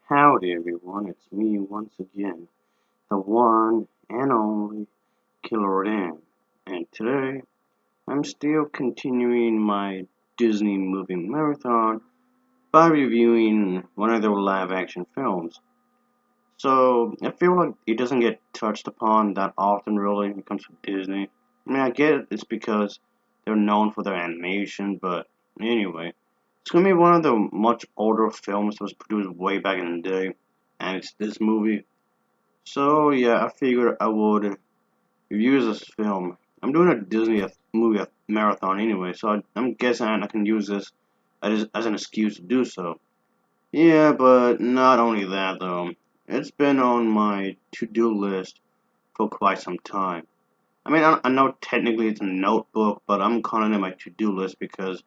Howdy everyone, it's me once again, the one and only Killer Dan, and today I'm still continuing my Disney movie marathon by reviewing one of their live action films. So I feel like it doesn't get touched upon that often really when it comes to Disney. I mean I get it's because they're known for their animation, but anyway. It's gonna be one of the much older films that was produced way back in the day, and it's this movie. So yeah, I figured I would review this film. I'm doing a Disney movie marathon anyway, so I'm guessing I can use this as an excuse to do so. Yeah, but not only that though. It's been on my to-do list for quite some time. I mean, I know technically it's a notebook, but I'm calling it my to-do list because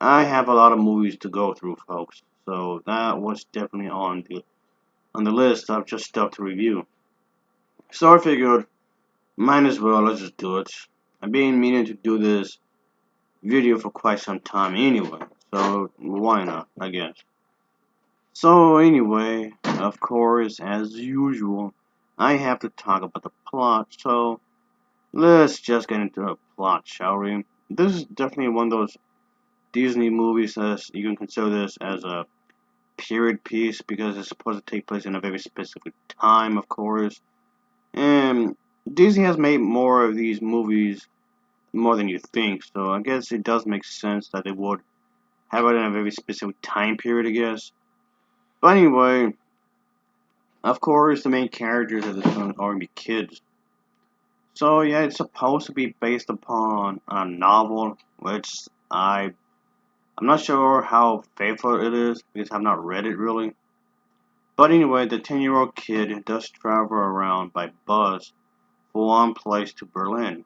I have a lot of movies to go through, folks. So that was definitely on the list of just stuff to review. So I figured, might as well, let's just do it. I've been meaning to do this video for quite some time anyway, so why not, I guess. So anyway, of course, as usual, I have to talk about the plot, so let's just get into the plot, shall we? This is definitely one of those Disney movies that you can consider this as a period piece because it's supposed to take place in a very specific time, of course. And Disney has made more of these movies more than you think, so I guess it does make sense that they would have it in a very specific time period, I guess. But anyway, of course, the main characters of this film are going to be kids. So yeah, it's supposed to be based upon a novel, which I'm not sure how faithful it is because I've not read it really. But anyway, the 10-year-old kid does travel around by bus from one place to Berlin,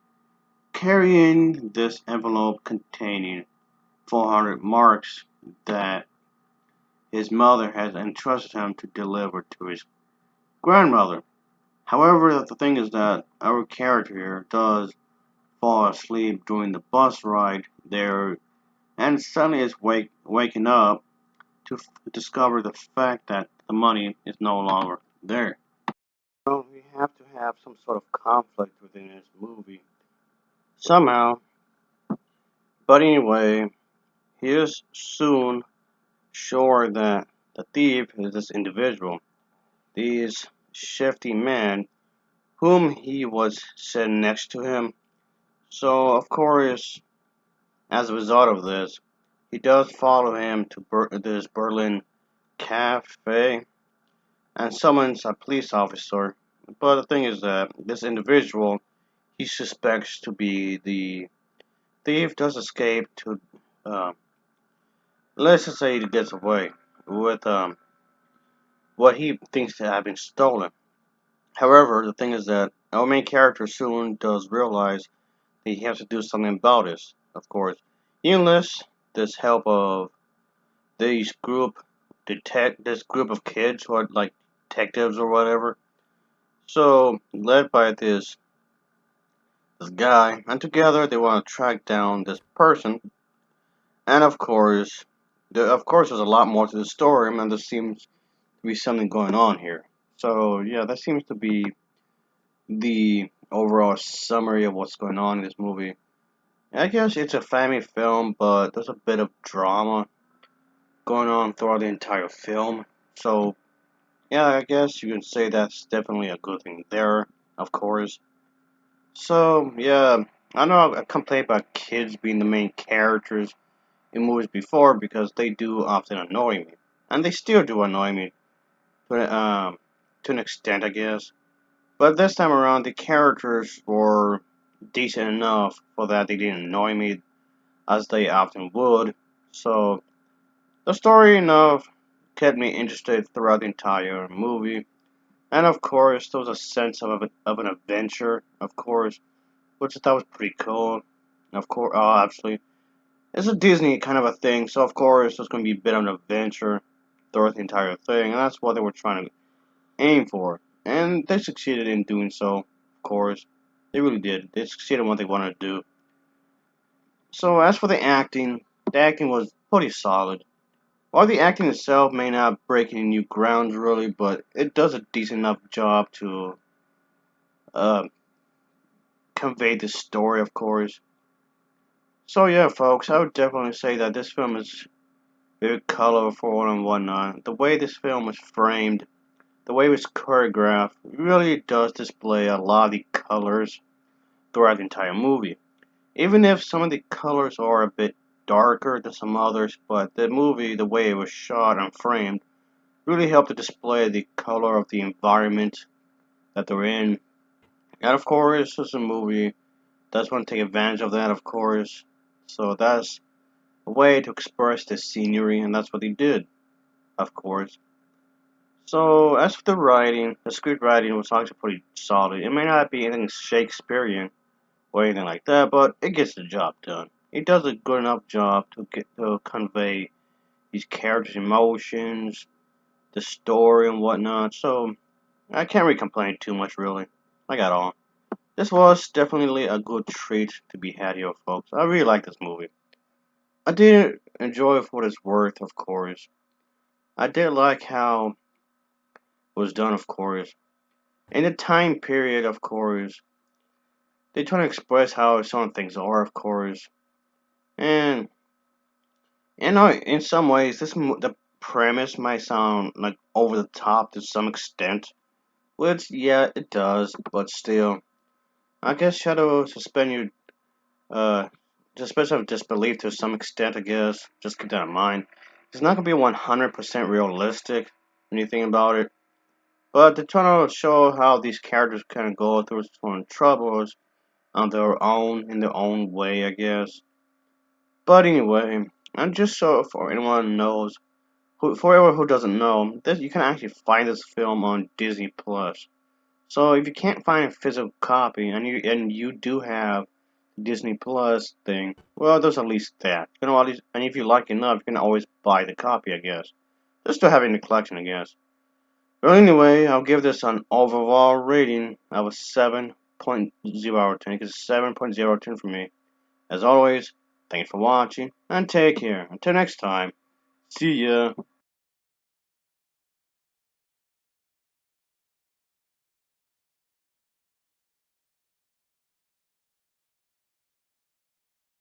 carrying this envelope containing 400 marks that his mother has entrusted him to deliver to his grandmother. However, the thing is that our character here does fall asleep during the bus ride there and suddenly is waking up to discover the fact that the money is no longer there. So we have to have some sort of conflict within this movie somehow. But anyway, he is soon sure that the thief is this individual, this shifty man whom he was sitting next to him. So of course, as a result of this, he does follow him to this Berlin cafe and summons a police officer. But the thing is that this individual he suspects to be the thief does escape to, uh, let's just say he gets away with what he thinks to have been stolen. However, the thing is that our main character soon does realize that he has to do something about this. Of course, he enlists this help of these this group of kids who are like detectives or whatever. So led by this guy, and together they want to track down this person. And of course, there's a lot more to the story, and there seems to be something going on here. So yeah, that seems to be the overall summary of what's going on in this movie. I guess it's a family film, but there's a bit of drama going on throughout the entire film. So yeah, I guess you can say that's definitely a good thing there, of course. So yeah, I know I've complained about kids being the main characters in movies before because they do often annoy me, and they still do annoy me, but to an extent, I guess. But this time around, the characters were decent enough for that they didn't annoy me as they often would. So the story enough kept me interested throughout the entire movie. And of course, there was a sense of an adventure, of course, which I thought was pretty cool. Of course, obviously, it's a Disney kind of a thing, so of course, there's going to be a bit of an adventure throughout the entire thing, and that's what they were trying to aim for. And they succeeded in doing so, of course. They really did. They succeeded in what they wanted to do. So, as for the acting was pretty solid. While the acting itself may not break any new grounds really, but it does a decent enough job to uh, convey the story, of course. So yeah, folks, I would definitely say that this film is very colorful and whatnot. The way this film was framed, the way it was choreographed, really does display a lot of the colors throughout the entire movie. Even if some of the colors are a bit darker than some others, but the movie, the way it was shot and framed, really helped to display the color of the environment that they're in. And of course, it's a movie that's want to take advantage of that, of course. So that's a way to express the scenery, and that's what they did, of course. So as for the writing, the script writing was actually pretty solid. It may not be anything Shakespearean or anything like that, but it gets the job done. It does a good enough job to get to convey these characters' emotions, the story and whatnot. So I can't really complain too much, really. I got all. This was definitely a good treat to be had here, folks. I really like this movie. I did enjoy it for what it's worth, of course. I did like how it was done, of course. In the time period, of course, they try to express how some things are, of course. And in some ways, the premise might sound like over the top to some extent, which yeah, it does. But still, I guess you have to suspend your uh suspension of disbelief to some extent. I guess just keep that in mind. It's not gonna be 100% realistic when you think about it. But they're trying to show how these characters kind of go through some troubles on their own, in their own way, I guess. But anyway, and just so for anyone knows, for anyone who doesn't know, this you can actually find this film on Disney Plus. So if you can't find a physical copy, and you do have Disney Plus thing, well, there's at least that. You know, at least, and if you like enough, you can always buy the copy, I guess. Just to have it in the collection, I guess. Well, anyway, I'll give this an overall rating of a 7.0 out of 10, because 7.0 out of 10 for me. As always, thanks for watching, and take care. Until next time, see ya.